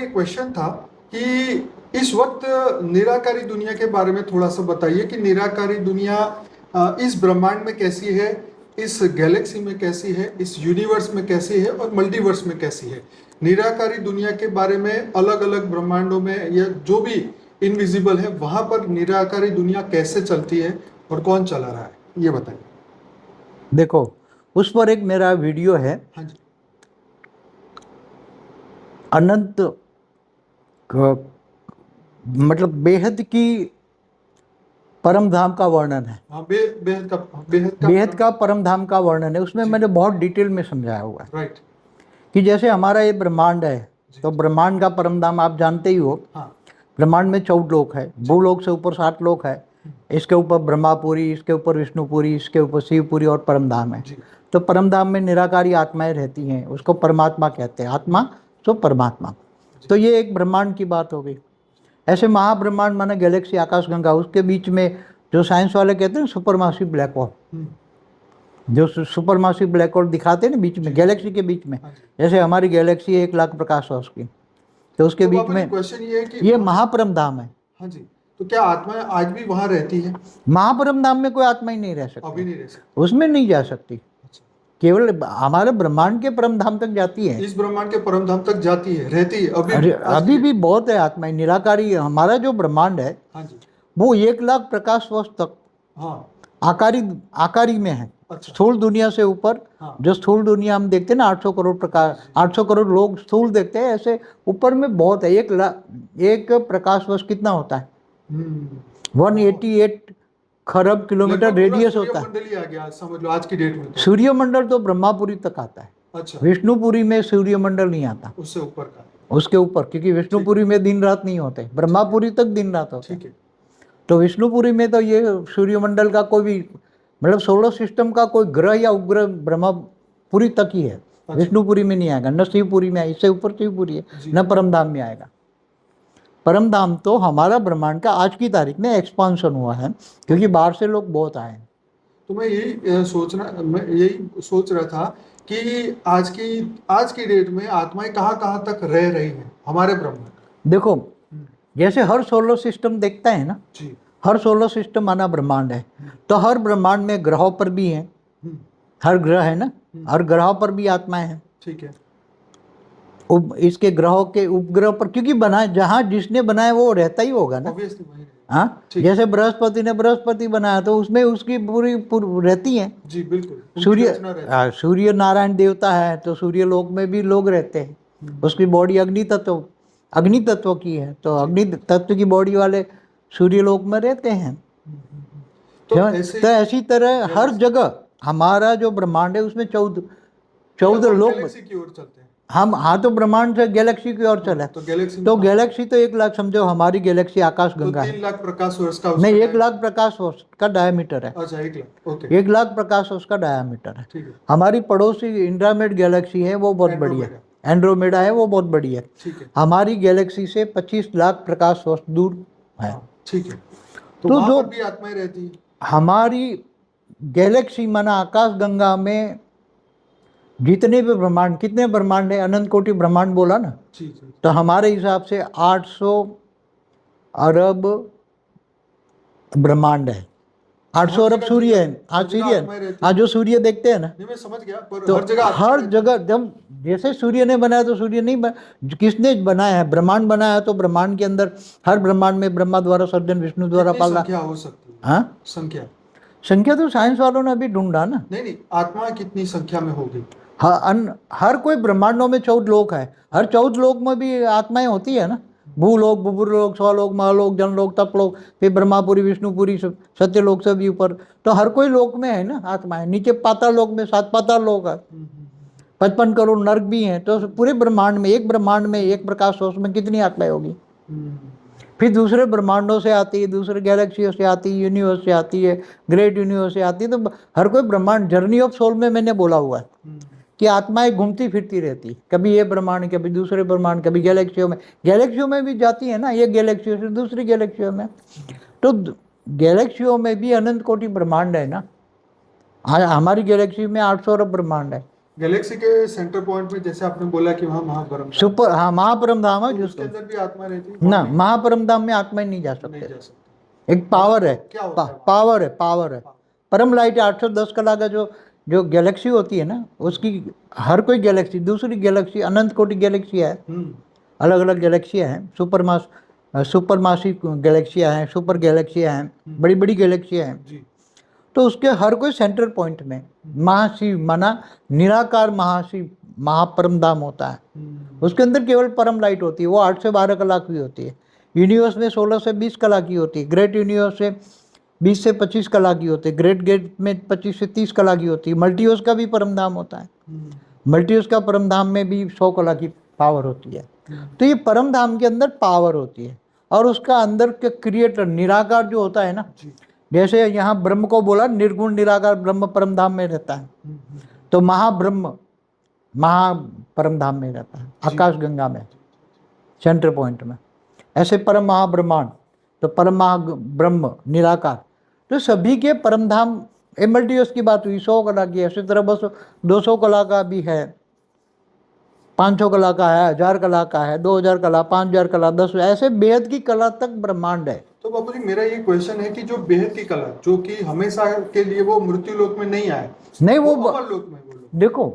एक क्वेश्चन था कि इस वक्त निराकारी दुनिया के बारे में थोड़ा सा बताइए कि निराकारी दुनिया इस ब्रह्मांड में कैसी है, इस गैलेक्सी में कैसी है, इस यूनिवर्स में कैसी है और मल्टीवर्स में कैसी है। निराकारी दुनिया के बारे में अलग अलग ब्रह्मांडों में या जो भी इनविजिबल है वहां पर निराकारी दुनिया कैसे चलती है और कौन चला रहा है, ये बताइए। देखो, उस पर एक मेरा वीडियो है। हाँ जी। अनंत मतलब बेहद की परम धाम का वर्णन है। हाँ, बेहद बेहद का परम धाम का वर्णन है। उसमें जी। मैंने बहुत डिटेल में समझाया हुआ है राइट। कि जैसे हमारा ये ब्रह्मांड है, जी। तो ब्रह्मांड का परम धाम आप जानते ही हो। हाँ। ब्रह्मांड में 14 लोक है, भूलोक से ऊपर 7 लोक है, इसके ऊपर ब्रह्मापुरी, इसके ऊपर विष्णुपुरी, इसके ऊपर शिवपुरी और परम धाम है। जी। तो परम धाम में निराकारी आत्माएं रहती हैं, उसको परमात्मा कहते हैं। आत्मा तो परमात्मा। तो ये एक ब्रह्मांड की बात हो गई। ऐसे महाब्रह्मांड माना गैलेक्सी, आकाशगंगा, उसके बीच में जो साइंस वाले कहते हैं सुपरमासिव ब्लैक होल, जो सुपरमासिव ब्लैक होल दिखाते हैं ना बीच में, गैलेक्सी के बीच में। जैसे हमारी गैलेक्सी 1 लाख प्रकाश वर्ष की, तो उसके बीच में क्वेश्चन ये है कि ये महापरम धाम है। हाँ जी, तो क्या आत्माएं आज भी वहां रहती है? महापरम धाम में कोई आत्मा ही नहीं रह सकती, अभी नहीं रह सकती, उसमें नहीं जा सकती। अच्छा। केवल हमारे ब्रह्मांड के परम धाम तक जाती है, इस ब्रह्मांड के परम धाम तक जाती है, रहती है अभी। अरे आज अभी की- भी बहुत है आत्माएं निराकारी। हमारा जो ब्रह्मांड है हाँ जी। वो 1 लाख प्रकाश वर्ष तक हाँ। आकारी में है। अच्छा। स्थूल दुनिया से ऊपर, हाँ। जो स्थूल दुनिया हम देखते हैं ना, 800 करोड़ प्रकाश, 800 करोड़ लोग स्थूल देखते हैं, ऐसे ऊपर में बहुत है। एक प्रकाश वर्ष कितना होता है? 188 खरब किलोमीटर लगभग पूरा रेडियस होता है। सूर्यमंडल ही आ गया, समझ लो आज की डेट में तो। सूर्यमंडल तो ब्रह्मापुरी तक आता है। अच्छा। विष्णुपुरी में सूर्यमंडल नहीं आता, उससे ऊपर का। उसके ऊपर, क्योंकि विष्णुपुरी में दिन रात नहीं होते, ब्रह्मापुरी तक दिन रात होते ठीक हैं। है। तो विष्णुपुरी में तो ये सूर्यमंडल का कोई भी, मतलब सोलर सिस्टम का कोई ग्रह या उपग्रह ब्रह्मपुरी तक ही है। अच्छा। विष्णुपुरी में नहीं आएगा, न शिवपुरी में, इससे ऊपर शिवपुरी है, जी। न परमधाम में आएगा। परमधाम तो हमारा ब्रह्मांड का आज की तारीख में एक्सपांशन हुआ है, क्योंकि बाहर से लोग बहुत आए हैं। तो मैं यही सोच रहा था कि आज की डेट में आत्माएं कहाँ कहाँ तक रह रही हैं हमारे ब्रह्मांड। देखो, जैसे हर सोलर सिस्टम देखता है ना, जी। हर सोलर सिस्टम माना ब्रह्मांड है, तो हर ब्रह्मांड में ग्रहों पर भी हैं, हर ग्रह है ना, हर ग्रहों पर भी आत्माएं हैं। ठीक है। इसके ग्रहों के उपग्रह पर, क्योंकि बना, जहाँ जिसने बनाया वो रहता ही होगा ना। ऑब्वियसली वही है। हाँ, जैसे बृहस्पति ने बृहस्पति बनाया तो उसमें उसकी पूरी रहती है। जी बिल्कुल, उनकी रचना रहती है। सूर्य नारायण देवता है, तो सूर्य लोक में भी लोग रहते हैं। उसकी बॉडी अग्नि तत्व की है, तो अग्नि तत्व की बॉडी वाले सूर्य लोक में रहते हैं। तो ऐसी तरह हर जगह हमारा जो ब्रह्मांड है उसमें 14 लोक गैलेक्सी की ओर चलते हैं हम। हाँ, तो ब्रह्मांड से गैलेक्सी की ओर चला। तो गैलेक्सी तो गैलेक्सी तो 1 लाख, समझो हमारी गैलेक्सी आकाश गंगा है। 3 लाख प्रकाश वर्ष का नहीं, 1 लाख प्रकाश वर्ष का डायमीटर है। अच्छा, 1 लाख, ओके। 1 लाख प्रकाश वर्ष का डायमीटर है। ठीक है। हमारी पड़ोसी इंड्रोमेड गैलेक्सी है, वो बहुत बड़ी है। एंड्रोमेडा है, वो बहुत बड़ी है। ठीक है। हमारी गैलेक्सी से 25 लाख प्रकाश वर्ष दूर है। ठीक है। तो जो वहां पर भी आत्माएं रहती है। हमारी गैलेक्सी माना आकाश गंगा में जितने भी ब्रह्मांड, कितने ब्रह्मांड है, अनंत कोटि ब्रह्मांड बोला ना। जी जी। तो हमारे हिसाब से 800 अरब ब्रह्मांड है। 800 अरब सूर्य है। आज जो सूर्य देखते हैं ना, मैं समझ गया, पर तो हर जगह जब जैसे सूर्य ने बनाया तो सूर्य नहीं किसने बनाया है? ब्रह्मांड बनाया है। तो ब्रह्मांड के अंदर, हर ब्रह्मांड में ब्रह्मा द्वारा सर्जन, विष्णु द्वारा पालना। संख्या हो सकती है? हाँ, संख्या तो साइंस वालों ने अभी ढूंढा ना। नहीं, आत्मा कितनी संख्या में होगी? हर कोई ब्रह्मांडों में 14 लोक है, हर 14 लोक में भी आत्माएं होती है ना। भूलोक, बुभुरलोक, स्वलोक, महालोक, जनलोक, तपलोक, फिर ब्रह्मापुरी, विष्णुपुरी, सत्यलोक से भी ऊपर। तो हर कोई लोक में है ना आत्माएं। नीचे पाताल लोक में 7 पाताल लोक है, 55 करोड़ नर्क भी हैं। तो पूरे ब्रह्मांड में, एक ब्रह्मांड में, एक प्रकाश वर्ष में कितनी आत्माएं होगी? फिर दूसरे ब्रह्मांडों से आती है, दूसरे गैलेक्सियों से आती है, यूनिवर्स से आती है, ग्रेट यूनिवर्स से आती है। तो हर कोई ब्रह्मांड, जर्नी ऑफ सोल में मैंने बोला हुआ है कि आत्माएं घूमती फिरती रहती, कभी ये ब्रह्मांड, कभी दूसरे ब्रह्मांड, कभी गैलेक्सियों में भी जाती है ना, एक गैलेक्सियों से दूसरी गैलेक्सियों में। तो गैलेक्सियों में भी अनंत कोटि ब्रह्मांड है ना। हमारी गैलेक्सी में 800 अरब ब्रह्मांड है। गैलेक्सी के सेंटर पॉइंट में जैसे आपने बोला कि वहाँ महापरम सुपर, हाँ महापरम धाम है तो उसके जिसको अंदर भी आत्मा रहती है ना, वहाँ भी महापरम धाम में आत्मा ही नहीं जा नहीं सकते। जा सकते। एक पावर है, क्या होता है वहाँ? पावर है, पावर है। परम लाइट 810 कला का जो जो गैलेक्सी होती है ना, उसकी हर कोई गैलेक्सी, दूसरी गैलेक्सी, अनंत कोटि गैलेक्सी है, अलग अलग गैलेक्सियाँ हैं, सुपर मासिव गैलेक्सियाँ हैं, सुपर गैलेक्सियाँ हैं, बड़ी बड़ी गैलेक्सियाँ हैं। जी तो उसके हर कोई सेंटर पॉइंट में महाशिव माना निराकार महाशिव महापरम धाम होता है। उसके अंदर केवल परम लाइट होती है, वो 8 से 12 कला की होती है। यूनिवर्स में 16 से 20 कला की होती है। ग्रेट यूनिवर्स से 20 से 25 कला की होती है। ग्रेट गेट में 25 से 30 कला की होती है। मल्टीवर्स का भी परम धाम होता है। मल्टीवर्स का परम धाम में भी 100 कला की पावर होती है। तो ये परम धाम के अंदर पावर होती है, और उसका अंदर के क्रिएटर निराकार जो होता है ना, जैसे यहाँ ब्रह्म को बोला निर्गुण निराकार ब्रह्म परम धाम में रहता है, तो महाब्रह्म महा परम धाम में रहता है, आकाश गंगा में, सेंटर पॉइंट में। ऐसे परम महाब्रह्मांड, तो परम महाब्रह्म निराकार, तो सभी के परम धाम। मल्टीवर्स की बात हुई 100 कला की, ऐसी तरह बस 200 कला का भी है, 500 कला का है, 1000 कला का है, 2000 कला, 5000 कला, 10, ऐसे बेहद की कला तक ब्रह्मांड है। तो बाबू जी मेरा ये क्वेश्चन है कि जो बेहद की कला जो कि हमेशा के लिए वो मृत्यु लोक में नहीं आए, नहीं वो अमर लोक में वो लोग, देखो,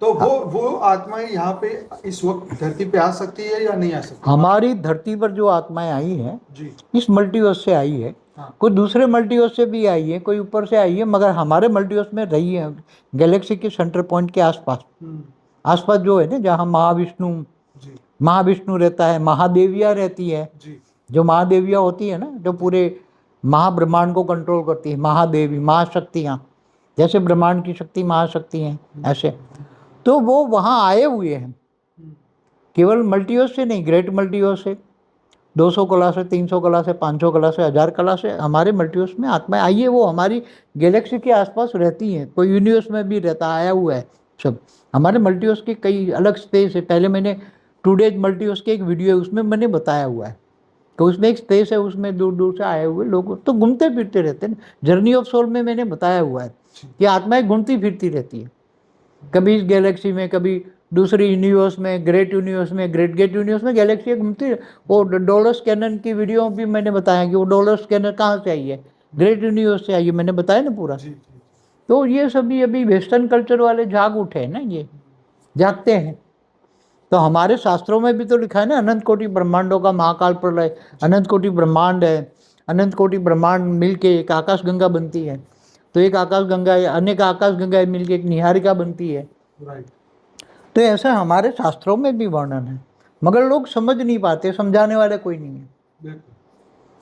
तो वो आत्माएं यहाँ पे इस वक्त धरती पे आ सकती है या नहीं आ सकती? हमारी धरती पर जो आत्माएं आई हैं जी इस मल्टीवर्स से आई है। हाँ। कोई दूसरे मल्टीवर्स से भी आई है, कोई ऊपर से आई है, मगर हमारे मल्टीवर्स में रही है, गैलेक्सी के सेंटर पॉइंट के आसपास। आसपास जो है ना, जहाँ जी महाविष्णु रहता है, महादेविया रहती है। जी जो महादेविया होती है ना, जो पूरे महाब्रह्मांड को कंट्रोल करती है, महादेवी, महाशक्तियाँ, जैसे ब्रह्मांड की शक्ति महाशक्ति हैं, ऐसे तो वो वहाँ आए हुए हैं। केवल मल्टीवर्स से नहीं, ग्रेट मल्टीवर्स से, 200 कला से, 300 कला से, 500 कला से, 1000 कला से हमारे मल्टीवर्स में आत्माएं आई है। वो हमारी गैलेक्सी के आसपास रहती हैं। कोई यूनिवर्स में भी रहता आया हुआ है सब। हमारे मल्टीवर्स के कई अलग स्पेस है। पहले मैंने टुडेज मल्टीवर्स के एक वीडियो है, उसमें मैंने बताया हुआ है कि उसमें एक स्पेस है, उसमें दूर दूर से आए हुए लोग तो घूमते फिरते रहते हैं। जर्नी ऑफ सोल में मैंने बताया हुआ है कि आत्माएं घूमती फिरती रहती है, कभी इस गैलेक्सी में, कभी दूसरी यूनिवर्स में, ग्रेट यूनिवर्स में, ग्रेट गेट यूनिवर्स में गैलेक्सी घूमती है। वो डॉलर स्कैनर की वीडियो भी मैंने बताया कि वो डॉलर स्कैनर कहाँ से आई है, ग्रेट यूनिवर्स से आई है, मैंने बताया ना पूरा। तो ये सभी अभी वेस्टर्न कल्चर वाले जाग उठे हैं ना, ये जागते हैं। तो हमारे शास्त्रों में भी तो लिखा है ना, अनंत कोटि ब्रह्मांडों का महाकाल प्रलय, अनंत कोटि ब्रह्मांड है, अनंत कोटि ब्रह्मांड मिलके एक आकाश गंगा बनती है। तो एक आकाश गंगा है, अनेक आकाश गंगाएं मिलके एक निहारिका बनती है। तो ऐसा हमारे शास्त्रों में भी वर्णन है, मगर लोग समझ नहीं पाते, समझाने वाले कोई नहीं है।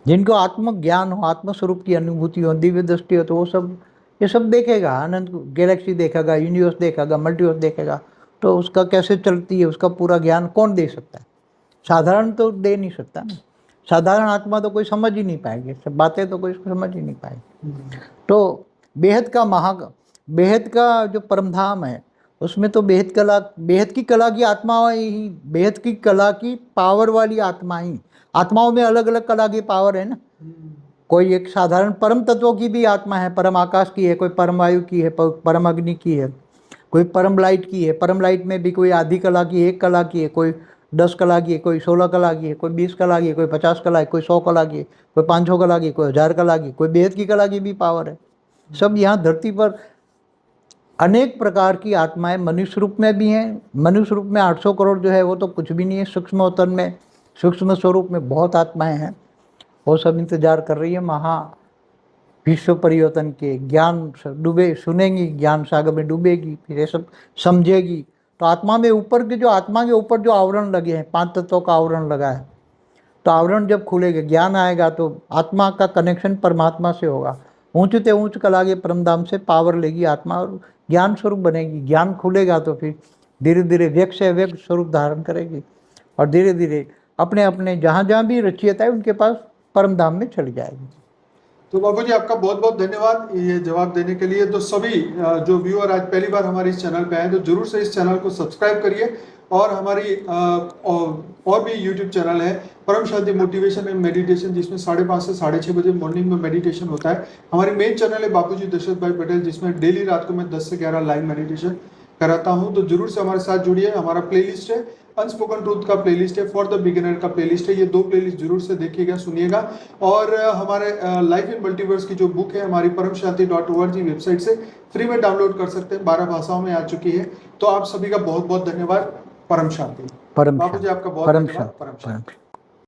जिनको आत्मज्ञान हो, आत्मस्वरूप की अनुभूति हो, दिव्य दृष्टि हो, तो वो सब ये सब देखेगा, अनंत गैलेक्सी देखेगा, यूनिवर्स देखेगा, मल्टीवर्स देखेगा। तो उसका कैसे चलती है, उसका पूरा ज्ञान कौन दे सकता है? साधारण तो दे नहीं सकता ना। साधारण आत्मा तो कोई समझ ही नहीं पाएगी, सब बातें तो कोई समझ ही नहीं पाएगी। तो बेहद का जो परमधाम है, उसमें तो बेहद की कला की आत्माएं ही, बेहद की कला की पावर वाली आत्मा ही। आत्माओं में अलग अलग कला की पावर है ना। कोई एक साधारण परम तत्वों की भी आत्मा है, परम आकाश की है, कोई परम वायु की है, परम अग्नि की है, कोई परम लाइट की है। परम लाइट में भी कोई आधी कला की, 1 कला की है, कोई 10 कला की है, कोई 16 कला की है, कोई 20 कला की है, कोई 50 कला की, कोई 100 कला की, कोई 500 कला की, कोई 1000 कला की, कोई बेहद की कला की भी पावर है। सब यहाँ धरती पर अनेक प्रकार की आत्माएं मनुष्य रूप में भी हैं। मनुष्य रूप में 800 करोड़ जो है वो तो कुछ भी नहीं है। सूक्ष्म अवतरण में, सूक्ष्म स्वरूप में बहुत आत्माएं हैं। वो सब इंतजार कर रही है महा विश्व परिवर्तन के। ज्ञान डूबे, सुनेंगी, ज्ञान सागर में डूबेगी, फिर ये सब समझेगी। तो आत्मा में ऊपर के जो, आत्मा के ऊपर जो आवरण लगे हैं, 5 तत्वों का आवरण लगा है, तो आवरण जब खुलेगा, ज्ञान आएगा, तो आत्मा का कनेक्शन परमात्मा से होगा। ऊंच ते ऊंच कला के परमधाम से पावर लेगी आत्मा और ज्ञान स्वरूप बनेगी। ज्ञान खुलेगा तो फिर धीरे धीरे व्यक्त से व्यक्त स्वरूप धारण करेगी, और धीरे धीरे अपने अपने जहाँ जहाँ भी रचियता है उनके पास परमधाम में चली जाएगी। तो बाबू जी आपका बहुत बहुत धन्यवाद ये जवाब देने के लिए। तो सभी जो व्यूअर आज पहली बार हमारे इस चैनल पे आए, तो जरूर से इस चैनल को सब्सक्राइब करिए। और हमारी और भी यूट्यूब चैनल है परम शांति मोटिवेशन एंड मेडिटेशन, जिसमें 5:30 से 6:30 बजे मॉर्निंग में मेडिटेशन होता है। हमारी मेन चैनल है बापूजी दशरथ भाई पटेल, जिसमें डेली रात को मैं 10 से 11 लाइव मेडिटेशन कराता हूं, तो जरूर से हमारे साथ जुड़िए। हमारा प्लेलिस्ट है, अनस्पोकन ट्रूथ का प्लेलिस्ट है, फॉर द बिगिनर का प्लेलिस्ट है। ये 2 प्लेलिस्ट जरूर से देखिएगा, सुनिएगा। और हमारे लाइफ इन मल्टीवर्स की जो बुक है हमारी paramshanti.org वेबसाइट से फ्री में डाउनलोड कर सकते हैं, 12 भाषाओं में आ चुकी है। तो आप सभी का बहुत बहुत धन्यवाद। परम शांति। परम बाबू जी शांति, आपका बहुत परम धन्यवाद। शांति, परम परम शांति।